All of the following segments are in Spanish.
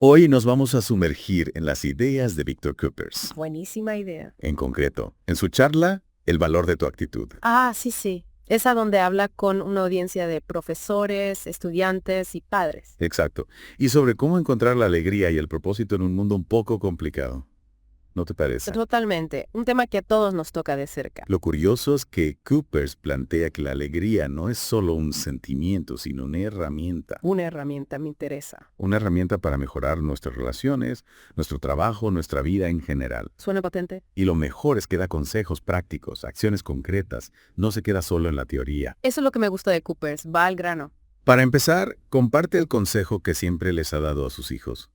Hoy nos vamos a sumergir en las ideas de Victor Coopers. Buenísima idea. En concreto, en su charla, El valor de tu actitud. Ah, sí, sí. Esa donde habla con una audiencia de profesores, estudiantes y padres. Exacto. Y sobre cómo encontrar la alegría y el propósito en un mundo un poco complicado. ¿No te parece? Totalmente. Un tema que a todos nos toca de cerca. Lo curioso es que Coopers plantea que la alegría no es solo un sentimiento, sino una herramienta. Una herramienta me interesa. Una herramienta para mejorar nuestras relaciones, nuestro trabajo, nuestra vida en general. ¿Suena potente? Y lo mejor es que da consejos prácticos, acciones concretas, no se queda solo en la teoría. Eso es lo que me gusta de Coopers. Va al grano. Para empezar, comparte el consejo que siempre les ha dado a sus hijos.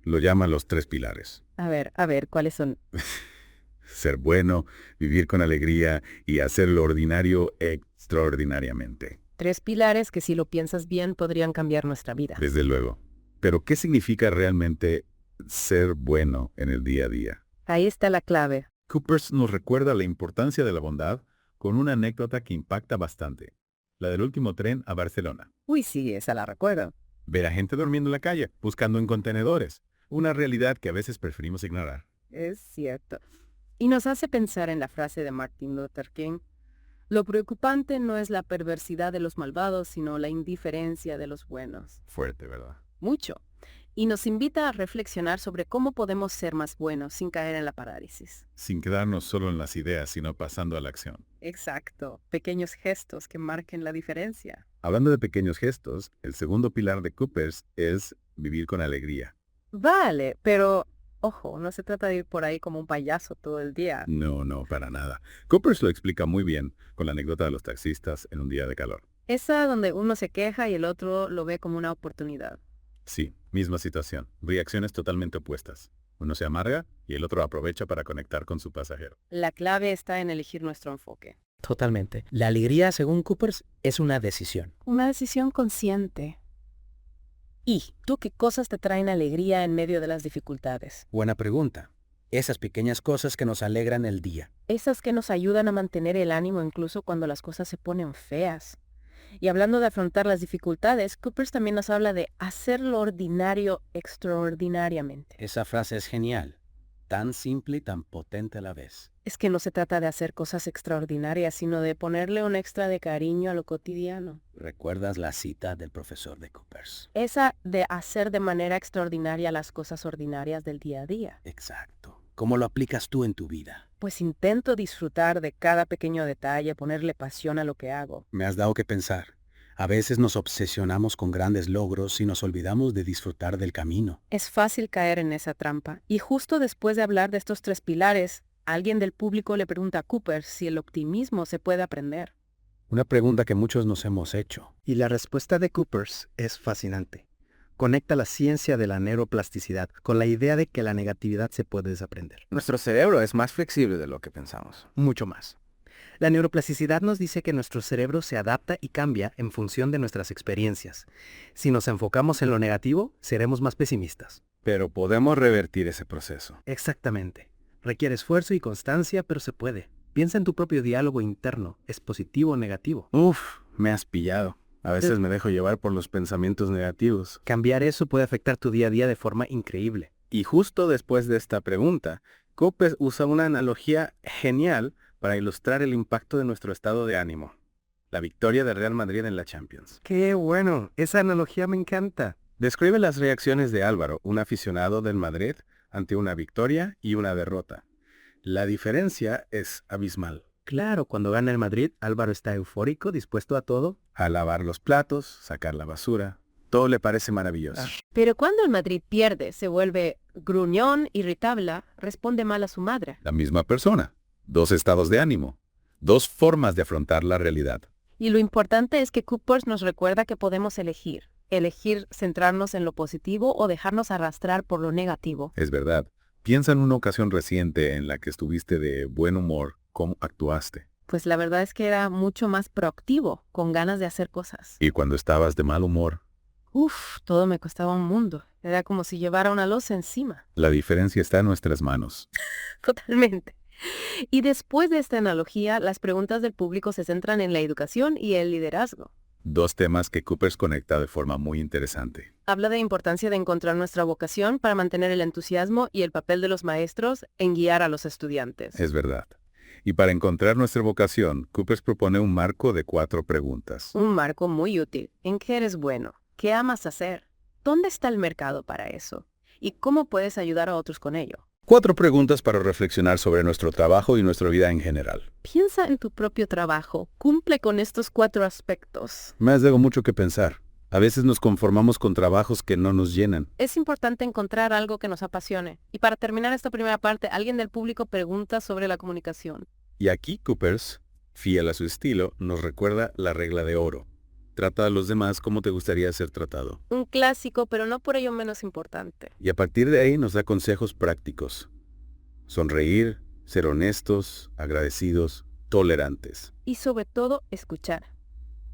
Lo llama los 3 pilares. A ver, ¿cuáles son? Ser bueno, vivir con alegría y hacer lo ordinario extraordinariamente. 3 pilares que si lo piensas bien podrían cambiar nuestra vida. Desde luego. Pero ¿qué significa realmente ser bueno en el día a día? Ahí está la clave. Coopers nos recuerda la importancia de la bondad con una anécdota que impacta bastante. La del último tren a Barcelona. Uy, sí, esa la recuerdo. Ver a gente durmiendo en la calle, buscando en contenedores. Una realidad que a veces preferimos ignorar. Es cierto. Y nos hace pensar en la frase de Martin Luther King. Lo preocupante no es la perversidad de los malvados, sino la indiferencia de los buenos. Fuerte, ¿verdad? Mucho. Y nos invita a reflexionar sobre cómo podemos ser más buenos sin caer en la parálisis. Sin quedarnos solo en las ideas, sino pasando a la acción. Exacto. Pequeños gestos que marquen la diferencia. Hablando de pequeños gestos, el segundo pilar de Coopers es vivir con alegría. Vale, pero ojo, no se trata de ir por ahí como un payaso todo el día. No, para nada. Coopers lo explica muy bien con la anécdota de los taxistas en un día de calor. Esa donde uno se queja y el otro lo ve como una oportunidad. Sí, misma situación. Reacciones totalmente opuestas. Uno se amarga y el otro aprovecha para conectar con su pasajero. La clave está en elegir nuestro enfoque. Totalmente. La alegría, según Coopers, es una decisión. Una decisión consciente. ¿Y tú qué cosas te traen alegría en medio de las dificultades? Buena pregunta. Esas pequeñas cosas que nos alegran el día. Esas que nos ayudan a mantener el ánimo incluso cuando las cosas se ponen feas. Y hablando de afrontar las dificultades, Coopers también nos habla de hacer lo ordinario extraordinariamente. Esa frase es genial. Tan simple y tan potente a la vez. Es que no se trata de hacer cosas extraordinarias, sino de ponerle un extra de cariño a lo cotidiano. ¿Recuerdas la cita del profesor de Coopers? Esa de hacer de manera extraordinaria las cosas ordinarias del día a día. Exacto. ¿Cómo lo aplicas tú en tu vida? Pues intento disfrutar de cada pequeño detalle, ponerle pasión a lo que hago. Me has dado que pensar. A veces nos obsesionamos con grandes logros y nos olvidamos de disfrutar del camino. Es fácil caer en esa trampa. Y justo después de hablar de estos 3 pilares, alguien del público le pregunta a Cooper si el optimismo se puede aprender. Una pregunta que muchos nos hemos hecho. Y la respuesta de Coopers es fascinante. Conecta la ciencia de la neuroplasticidad con la idea de que la negatividad se puede desaprender. Nuestro cerebro es más flexible de lo que pensamos. Mucho más. La neuroplasticidad nos dice que nuestro cerebro se adapta y cambia en función de nuestras experiencias. Si nos enfocamos en lo negativo, seremos más pesimistas. Pero podemos revertir ese proceso. Exactamente. Requiere esfuerzo y constancia, pero se puede. Piensa en tu propio diálogo interno. ¿Es positivo o negativo? Me has pillado. A veces me dejo llevar por los pensamientos negativos. Cambiar eso puede afectar tu día a día de forma increíble. Y justo después de esta pregunta, Coopers usa una analogía genial para ilustrar el impacto de nuestro estado de ánimo. La victoria de Real Madrid en la Champions. ¡Qué bueno! Esa analogía me encanta. Describe las reacciones de Álvaro, un aficionado del Madrid, ante una victoria y una derrota. La diferencia es abismal. Claro, cuando gana el Madrid, Álvaro está eufórico, dispuesto a todo. A lavar los platos, sacar la basura, todo le parece maravilloso. Pero cuando el Madrid pierde, se vuelve gruñón, irritable, responde mal a su madre. La misma persona. 2 estados de ánimo. 2 formas de afrontar la realidad. Y lo importante es que Coopers nos recuerda que podemos elegir. Elegir centrarnos en lo positivo o dejarnos arrastrar por lo negativo. Es verdad. Piensa en una ocasión reciente en la que estuviste de buen humor. ¿Cómo actuaste? Pues la verdad es que era mucho más proactivo, con ganas de hacer cosas. Y cuando estabas de mal humor, Todo me costaba un mundo. Era como si llevara una losa encima. la diferencia está en nuestras manos. Totalmente. Y después de esta analogía, las preguntas del público se centran en la educación y el liderazgo. Dos temas que Coopers conecta de forma muy interesante. Habla de la importancia de encontrar nuestra vocación para mantener el entusiasmo y el papel de los maestros en guiar a los estudiantes. Es verdad. Y para encontrar nuestra vocación, Coopers propone un marco de 4 preguntas. Un marco muy útil. ¿En qué eres bueno? ¿Qué amas hacer? ¿Dónde está el mercado para eso? ¿Y cómo puedes ayudar a otros con ello? 4 preguntas para reflexionar sobre nuestro trabajo y nuestra vida en general. Piensa en tu propio trabajo. Cumple con estos 4 aspectos. Me has dado mucho que pensar. A veces nos conformamos con trabajos que no nos llenan. Es importante encontrar algo que nos apasione. Y para terminar esta primera parte, alguien del público pregunta sobre la comunicación. Y aquí Coopers, fiel a su estilo, nos recuerda la regla de oro. Trata a los demás como te gustaría ser tratado. Un clásico, pero no por ello menos importante. Y a partir de ahí nos da consejos prácticos. Sonreír, ser honestos, agradecidos, tolerantes. Y sobre todo, escuchar.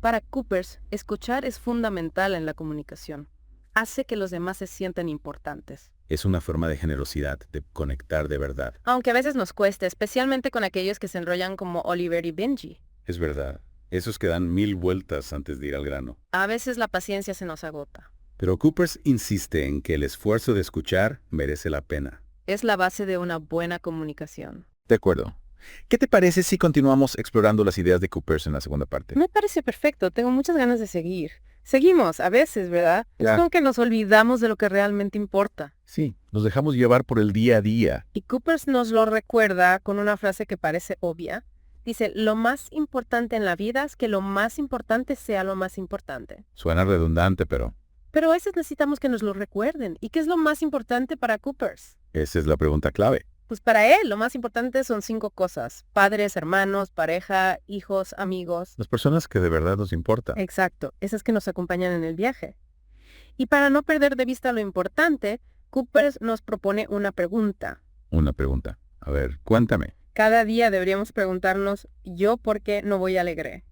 Para Coopers, escuchar es fundamental en la comunicación. Hace que los demás se sientan importantes. Es una forma de generosidad, de conectar de verdad. Aunque a veces nos cueste, especialmente con aquellos que se enrollan como Oliver y Benji. Es verdad. Esos que dan 1000 vueltas antes de ir al grano. A veces la paciencia se nos agota. Pero Coopers insiste en que el esfuerzo de escuchar merece la pena. Es la base de una buena comunicación. De acuerdo. ¿Qué te parece si continuamos explorando las ideas de Coopers en la segunda parte? Me parece perfecto, tengo muchas ganas de seguir. Seguimos, a veces, ¿verdad? Ya. Es como que nos olvidamos de lo que realmente importa. Sí, nos dejamos llevar por el día a día. Y Coopers nos lo recuerda con una frase que parece obvia. Dice, lo más importante en la vida es que lo más importante sea lo más importante. Suena redundante, pero Pero a veces necesitamos que nos lo recuerden. ¿Y qué es lo más importante para Coopers? esa es la pregunta clave. Pues para él, lo más importante son 5 cosas. Padres, hermanos, pareja, hijos, amigos. Las personas que de verdad nos importan. Exacto, esas que nos acompañan en el viaje. Y para no perder de vista lo importante, Coopers nos propone una pregunta. Una pregunta. A ver, cuéntame. Cada día deberíamos preguntarnos, ¿yo por qué no voy alegre?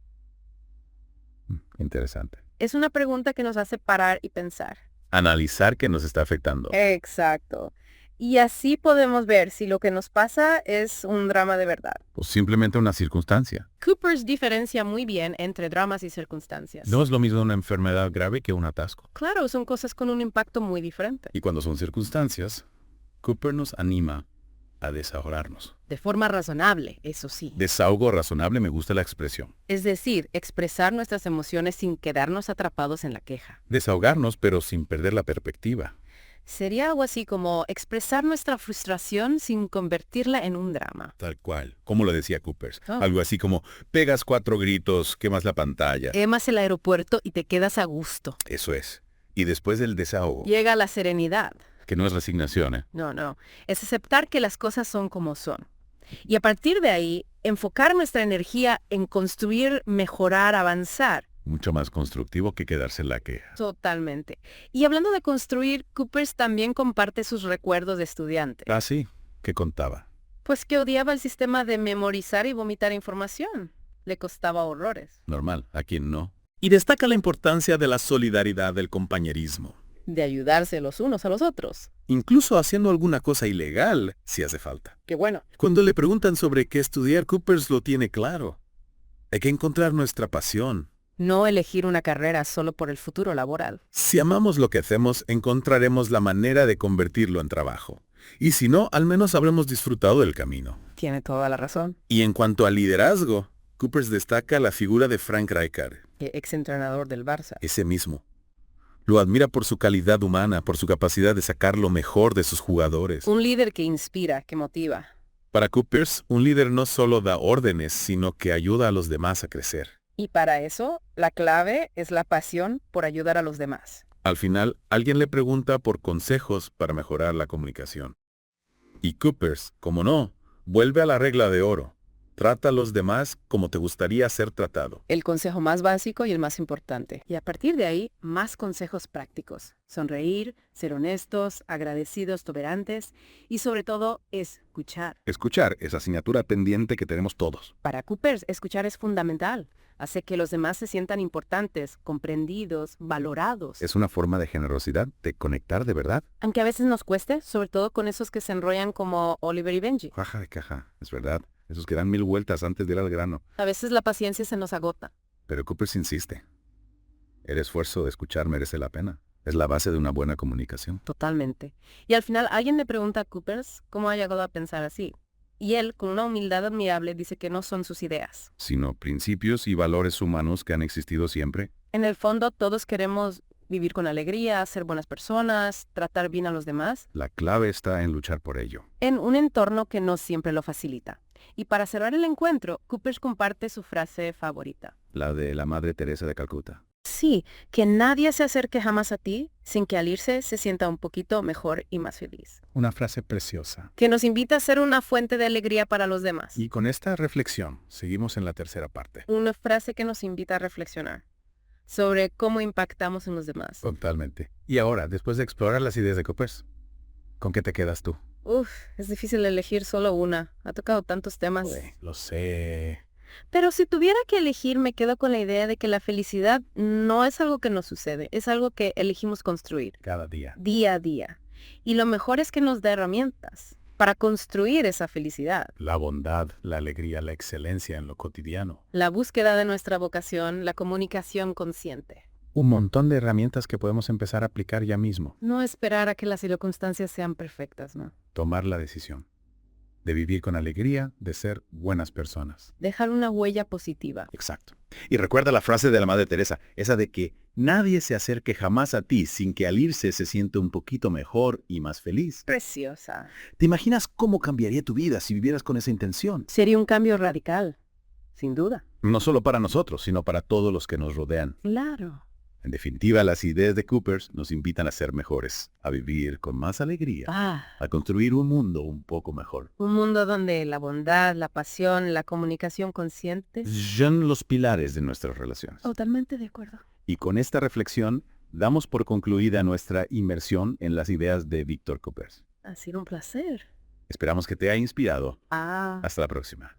Interesante. Es una pregunta que nos hace parar y pensar. Analizar qué nos está afectando. Exacto. Y así podemos ver si lo que nos pasa es un drama de verdad. O simplemente una circunstancia. Coopers diferencia muy bien entre dramas y circunstancias. No es lo mismo una enfermedad grave que un atasco. Claro, son cosas con un impacto muy diferente. Y cuando son circunstancias, Cooper nos anima a desahogarnos. De forma razonable, eso sí. Desahogo razonable, me gusta la expresión. Es decir, expresar nuestras emociones sin quedarnos atrapados en la queja. Desahogarnos, pero sin perder la perspectiva. Sería algo así como expresar nuestra frustración sin convertirla en un drama. Tal cual, como lo decía Coopers. Oh. Algo así como, pegas 4 gritos, quemas la pantalla. Quemas el aeropuerto y te quedas a gusto. Eso es. Y después del desahogo, Llega la serenidad. que no es resignación, ¿eh? No. Es aceptar que las cosas son como son. Y a partir de ahí, enfocar nuestra energía en construir, mejorar, avanzar. Mucho más constructivo que quedarse en la queja. Totalmente. Y hablando de construir, Coopers también comparte sus recuerdos de estudiante. Ah, sí, que contaba. Pues que odiaba el sistema de memorizar y vomitar información. Le costaba horrores. Normal, a quien no. Y destaca la importancia de la solidaridad del compañerismo, De ayudarse los unos a los otros. incluso haciendo alguna cosa ilegal si hace falta. Qué bueno. Cuando le preguntan sobre qué estudiar, Coopers lo tiene claro. Hay que encontrar nuestra pasión. No elegir una carrera solo por el futuro laboral. Si amamos lo que hacemos, encontraremos la manera de convertirlo en trabajo. Y si no, al menos habremos disfrutado del camino. Tiene toda la razón. Y en cuanto al liderazgo, Coopers destaca la figura de Frank Rijkaard, Exentrenador del Barça. ese mismo. Lo admira por su calidad humana, por su capacidad de sacar lo mejor de sus jugadores. Un líder que inspira, que motiva. Para Coopers, un líder no solo da órdenes, sino que ayuda a los demás a crecer. Y para eso, la clave es la pasión por ayudar a los demás. Al final, alguien le pregunta por consejos para mejorar la comunicación. Y Coopers, como no, vuelve a la regla de oro. Trata a los demás como te gustaría ser tratado. El consejo más básico y el más importante. Y a partir de ahí, más consejos prácticos. Sonreír, ser honestos, agradecidos, tolerantes y sobre todo, escuchar. Escuchar es asignatura pendiente que tenemos todos. Para Coopers, escuchar es fundamental. Hace que los demás se sientan importantes, comprendidos, valorados. Es una forma de generosidad, de conectar de verdad. Aunque a veces nos cueste, sobre todo con esos que se enrollan como Oliver y Benji. Caja de caja, es verdad. Esos que dan 1000 vueltas antes de ir al grano. A veces la paciencia se nos agota. Pero Coopers insiste. El esfuerzo de escuchar merece la pena. Es la base de una buena comunicación. Totalmente. Y al final alguien le pregunta a Coopers cómo ha llegado a pensar así. Y él, con una humildad admirable, dice que no son sus ideas. Sino principios y valores humanos que han existido siempre. En el fondo, todos queremos vivir con alegría, ser buenas personas, tratar bien a los demás, La clave está en luchar por ello. en un entorno que no siempre lo facilita. Y para cerrar el encuentro, Coopers comparte su frase favorita. La de la Madre Teresa de Calcuta. Sí, que nadie se acerque jamás a ti sin que al irse se sienta un poquito mejor y más feliz. Una frase preciosa. Que nos invita a ser una fuente de alegría para los demás. Y con esta reflexión, seguimos en la tercera parte. Una frase que nos invita a reflexionar sobre cómo impactamos en los demás. Totalmente. Y ahora, después de explorar las ideas de Coopers, ¿con qué te quedas tú? Es difícil elegir solo una. Ha tocado tantos temas. Lo sé. Pero si tuviera que elegir, me quedo con la idea de que la felicidad no es algo que nos sucede, es algo que elegimos construir Cada día. día a día. Y lo mejor es que nos da herramientas para construir esa felicidad. La bondad, la alegría, la excelencia en lo cotidiano. La búsqueda de nuestra vocación, la comunicación consciente. Un montón de herramientas que podemos empezar a aplicar ya mismo. No esperar a que las circunstancias sean perfectas, ¿no? Tomar la decisión de vivir con alegría, de ser buenas personas. Dejar una huella positiva. Exacto. Y recuerda la frase de la Madre Teresa, esa de que nadie se acerque jamás a ti sin que al irse se siente un poquito mejor y más feliz. Preciosa. ¿Te imaginas cómo cambiaría tu vida si vivieras con esa intención? Sería un cambio radical, sin duda. No solo para nosotros, sino para todos los que nos rodean. Claro. En definitiva, las ideas de Coopers nos invitan a ser mejores, a vivir con más alegría, a construir un mundo un poco mejor. Un mundo donde la bondad, la pasión, la comunicación consciente. Son los pilares de nuestras relaciones. Totalmente de acuerdo. Y con esta reflexión, damos por concluida nuestra inmersión en las ideas de Víctor Coopers. Ha sido un placer. Esperamos que te haya inspirado. Ah. Hasta la próxima.